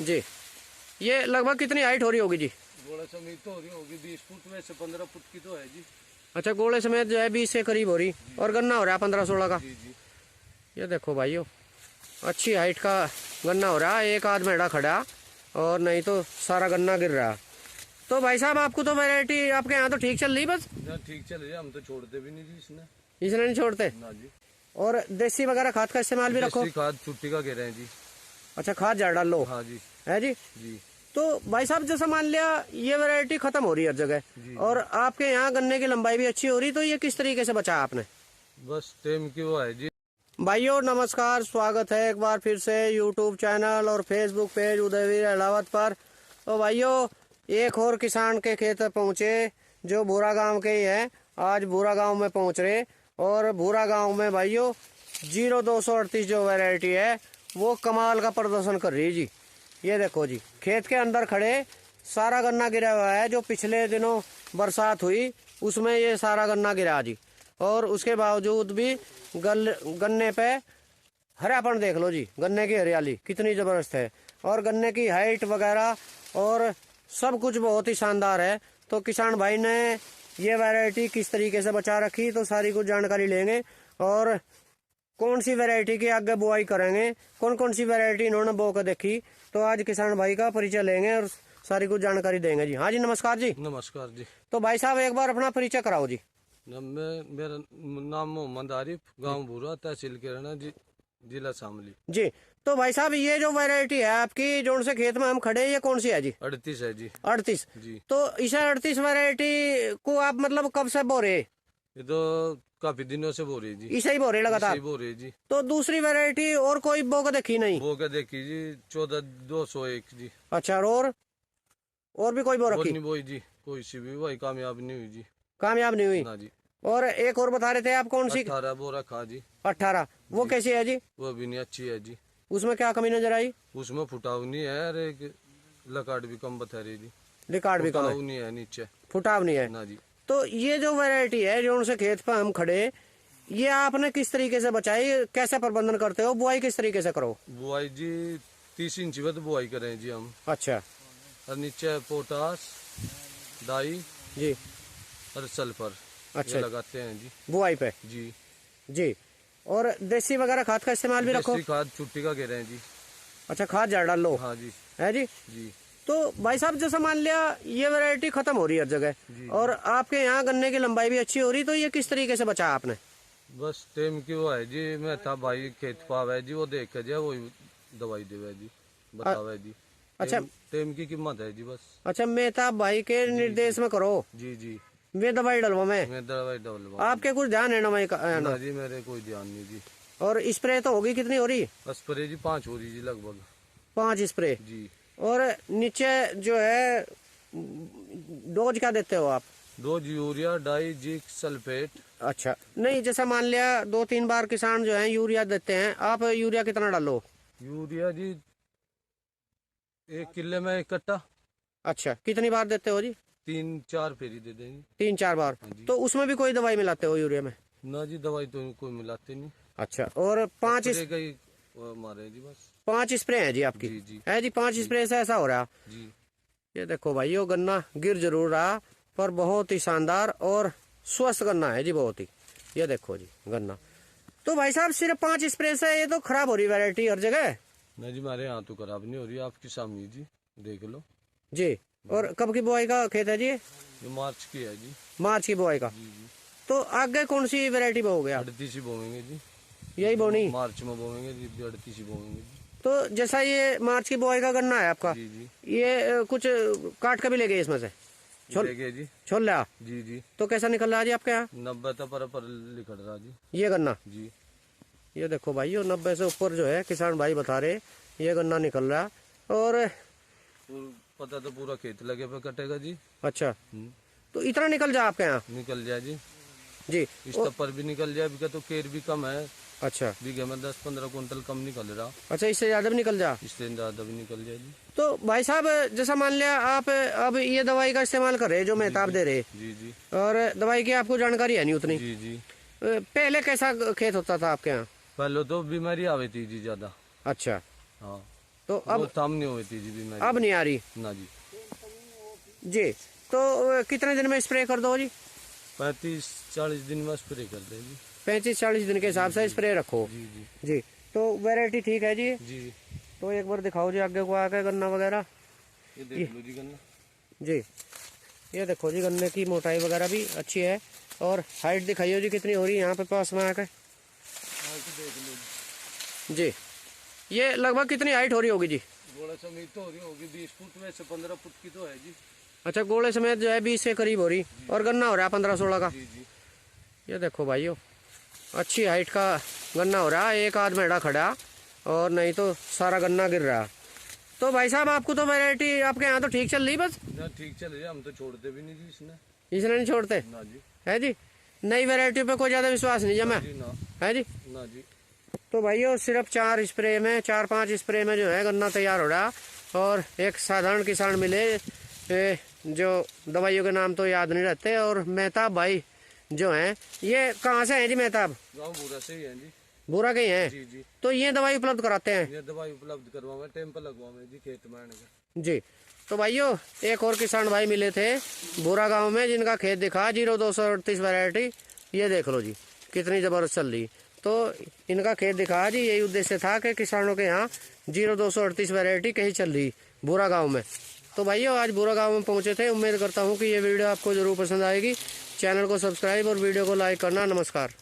जी। ये लगभग कितनी हाइट हो रही होगी जी? गोला समेत तो हो रही होगी 20 फुट में से 15 फुट की तो है जी। अच्छा, गोले समेत जो है 20 से करीब हो रही, और गन्ना हो रहा है 15-16 का। जी जी। ये देखो भाइयों, अच्छी हाइट का गन्ना हो रहा है। एक आध मेढ़ा खड़ा और नहीं तो सारा गन्ना गिर रहा। तो भाई साहब, आपको तो वैरायटी आपके यहाँ तो ठीक चल रही? बस ठीक चल रही है, हम तो छोड़ते भी नहीं जी इसने। इसने नहीं छोड़ते ना जी। और देसी वगैरह खाद का इस्तेमाल भी रखो? खाद छुट्टी का कह रहे हैं जी। अच्छा, खाद ज़्यादा डाल लो। हाँ जी। है जी। जी। तो भाई साहब, जैसा मान लिया ये वैरायटी खत्म हो रही है हर जगह, और आपके यहाँ गन्ने की लंबाई भी अच्छी हो रही, तो ये किस तरीके से बचा आपने? बस टेम की वो है जी। भाइयों नमस्कार, स्वागत है एक बार फिर से यूट्यूब चैनल और फेसबुक पेज उदयवीर अहलावत पर। तो भाइयों, एक और किसान के खेत पर पहुँचे जो भूरा गांव के ही है। आज भूरा गांव में पहुँच रहे, और भूरा गांव में भाइयों 0238 जो वैरायटी है वो कमाल का प्रदर्शन कर रही है जी। ये देखो जी, खेत के अंदर खड़े सारा गन्ना गिरा हुआ है। जो पिछले दिनों बरसात हुई उसमें ये सारा गन्ना गिरा जी, और उसके बावजूद भी गन्ने पे हरापन देख लो जी। गन्ने की हरियाली कितनी ज़बरदस्त है, और गन्ने की हाइट वगैरह और सब कुछ बहुत ही शानदार है। तो किसान भाई ने ये वैरायटी किस तरीके से बचा रखी, तो सारी कुछ जानकारी लेंगे, और कौन सी वैरायटी की आगे बुआई करेंगे, कौन कौन सी वैरायटी इन्होंने बो कर देखी, तो आज किसान भाई का परिचय लेंगे और सारी कुछ जानकारी देंगे जी। हाँ जी, नमस्कार जी। नमस्कार जी। तो भाई साहब, एक बार अपना परिचय कराओ जी। मेरा नाम मोहम्मद आरिफ, गांव भूरा, तहसील किराना, जिला शामली जी। तो भाई साहब, ये जो वैरायटी है आपकी, जो से खेत में हम खड़े, ये कौन सी है जी? 38 है जी। 38 जी। तो इसे 38 वैरायटी को आप मतलब कब से बो रहे? ये तो काफी दिनों से बो रही जी। इसे ही बो रहे लगातार? बो रही जी। तो दूसरी वैरायटी और कोई बो के देखी नहीं? बो के देखी जी 14,201 जी। अच्छा, और भी कोई बो रखी? नहीं बोई जी, कोई सी भी वही कामयाब नहीं हुई जी। कामयाब नहीं हुई ना जी। और एक और बता रहे थे आप, कौन सी? 18 बो रखा जी। 18 वो कैसी है जी? वो भी नहीं अच्छी है जी। उसमें क्या कमी नजर आई? उसमें फुटाव नहीं है, और एक लकाट भी कम बता रही जी। रिकॉर्ड भी कम है, नहीं है, नीचे फुटाव नहीं है ना जी। तो ये जो वैरायटी है, जो उनसे खेत पर हम खड़े, ये आपने किस तरीके से बचाई, कैसे प्रबंधन करते हो, बुआई किस तरीके से करो? बुआई जी 30 इंच में तो बुआई करें जी हम। अच्छा। और नीचे पोटास, डाई जी। और सल्फर अच्छा, लगाते हैं जी बुआई पे? जी। जी। और देसी वगैरह खाद का इस्तेमाल भी रखो? देसी खाद छुट्टी का कह रहे हैं जी। अच्छा, खाद ज़्यादा डाल लो। हाँ जी। है जी। जी। तो भाई साहब, जैसा मान लिया ये वैरायटी खत्म हो रही है हर जगह, और आपके यहाँ गन्ने की लंबाई भी अच्छी हो रही, तो ये किस तरीके से बचा आपने? बस टेम की वो है जी। मैं था भाई खेत पावे जी, वो देख के जो वो दवाई देवे जी, बतावे जी। अच्छा, टेम की कीमत है जी बस। अच्छा, मेहताब भाई के निर्देश में करो? जी जी। वे दवाई डलवा में मैं दवाई डलवा। आपके कुछ ध्यान है ना? ना जी, मेरे कोई ध्यान नहीं जी। और स्प्रे तो होगी, कितनी हो रही? स्प्रे जी 5 हो रही जी लगभग। 5 स्प्रे जी। और नीचे जो है डोज क्या देते हो आप? 2 यूरिया, डाई, जिंक, सल्फेट। अच्छा, नहीं, जैसा मान लिया 2-3 बार किसान जो है यूरिया देते हैं, आप यूरिया कितना डालो? यूरिया जी 1 किले में 1 कट्टा। अच्छा, कितनी बार देते हो जी? 3-4 फेरी दे देंगे। 3-4 बार। तो उसमें भी कोई दवाई मिलाते हो यूरिया में? ना जी, दवाई तो कोई मिलाते नहीं। अच्छा, और 5 मारे जी बस। 5 स्प्रे है जी आपकी? जी जी। है जी, 5 स्प्रे से ऐसा हो रहा जी। ये देखो भाइयों, गन्ना गिर जरूर रहा, पर बहुत ही शानदार और स्वस्थ गन्ना है जी, बहुत ही। ये देखो जी गन्ना। तो भाई साहब, सिर्फ 5 स्प्रे से ये तो खराब हो रही वैरायटी हर जगह? नहीं जी, हमारे यहाँ तो खराब नहीं हो रही, आपकी सामने जी, देख लो जी। और कब की बुआई का खेत है जी? ये मार्च की है जी। मार्च की बुआई का। जी जी। तो आगे कौन सी वैरायटी बोओगे आप? 38 ही बोवेंगे जी। यही बोनी? मार्च में बोवेंगे जी, 38 ही बोवेंगे जी। तो जैसा ये मार्च की बुआई का गन्ना है आपका, जी जी। ये कुछ काट के भी ले गए इसमें से? जी। छोल लिया? जी जी। तो कैसा निकल रहा है जी आपके यहाँ? 90 तो पर लिखड़ रहा जी ये गन्ना? जी। ये देखो भाइयों, 90 से ऊपर जो है किसान भाई बता रहे, ये गन्ना निकल रहा। और पता तो पूरा खेत लगे पे कटेगा जी। अच्छा, तो इतना निकल जाए आपके यहाँ? निकल जाए जी। जी। इस पर भी निकल जाए, बिका तो केर भी कम है। अच्छा, बीघे में 10-15 कुंटल कम निकल रहा। अच्छा, इससे ज्यादा भी निकल जा? इससे ज्यादा भी निकल जाए जी। तो भाई साहब, जैसा मान लिया आप अब ये दवाई का इस्तेमाल कर रहे जो मेहताब दे रहे, जी जी। और दवाई की आपको जानकारी है नहीं उतनी? जी जी। पहले कैसा खेत होता था आपके यहाँ? पहले तो बीमारी आ थी जी ज्यादा। अच्छा, हाँ। तो अब थम नहीं हुई थी जी भी अब नहीं आ रही ना जी। जी। तो कितने दिन में स्प्रे कर दो जी? 35-40 दिन में स्प्रे कर दे जी। 35-40 दिन के हिसाब से स्प्रे रखो जी जी जी। तो वैरायटी ठीक है जी। जी। तो एक बार दिखाओ जी आगे को आके गन्ना वगैरह। ये देख लो जी गन्ना जी, ये देखो जी गन्ने की मोटाई वगैरह भी अच्छी है। और हाइट दिखाइए जी कितनी हो रही है यहाँ पे पास में आकर। देख लो जी, ये लगभग कितनी हाइट हो रही होगी जी? गोला समेत तो हो रही होगी 20 फुट में से 15 फुट की तो है जी। अच्छा, गोले समेत जो है 20 के करीब हो रही और गन्ना हो रहा है 15-16 का। जी जी। ये देखो भाइयों, अच्छी हाइट का गन्ना हो रहा है। एक आध मेढ़ा खड़ा और नहीं तो सारा गन्ना गिर रहा। तो भाई साहब आपको तो वैरायटी आपके यहाँ तो ठीक चल रही बस? ना ठीक चल रही है, हम तो छोड़ते भी नहीं जी इसने। इसने नहीं छोड़ते ना जी। है जी? नई वैरायटी पे कोई ज़्यादा विश्वास नहीं जमा जी ना। है जी? ना जी। तो भाइयों सिर्फ 4-5 स्प्रे में जो है गन्ना तैयार हो रहा। और एक साधारण किसान मिले जो दवाइयों के नाम तो याद नहीं रहते। और मेहताब भाई जो हैं, ये कहाँ से हैं जी मेहताब? गाँव बूढ़ा से ही है जी। बुरा के ही हैं? जी जी। तो ये दवाई उपलब्ध कराते हैं? ये दवाई उपलब्ध करवावे, टाइम पर लगवावे जी खेत में आने का। जी। तो भाइयों एक और किसान भाई मिले थे बुरा गांव में, जिनका खेत दिखा 0238 वैरायटी। ये देख लो जी कितनी ज़बरदस्त चल रही। तो इनका खेत दिखा जी, यही उद्देश्य था कि किसानों के यहाँ 0238 वैरायटी कहीं चल रही बुरा गांव में। तो भाइयों आज बुरा गांव में पहुंचे थे। उम्मीद करता हूं कि ये वीडियो आपको ज़रूर पसंद आएगी। चैनल को सब्सक्राइब और वीडियो को लाइक करना। नमस्कार।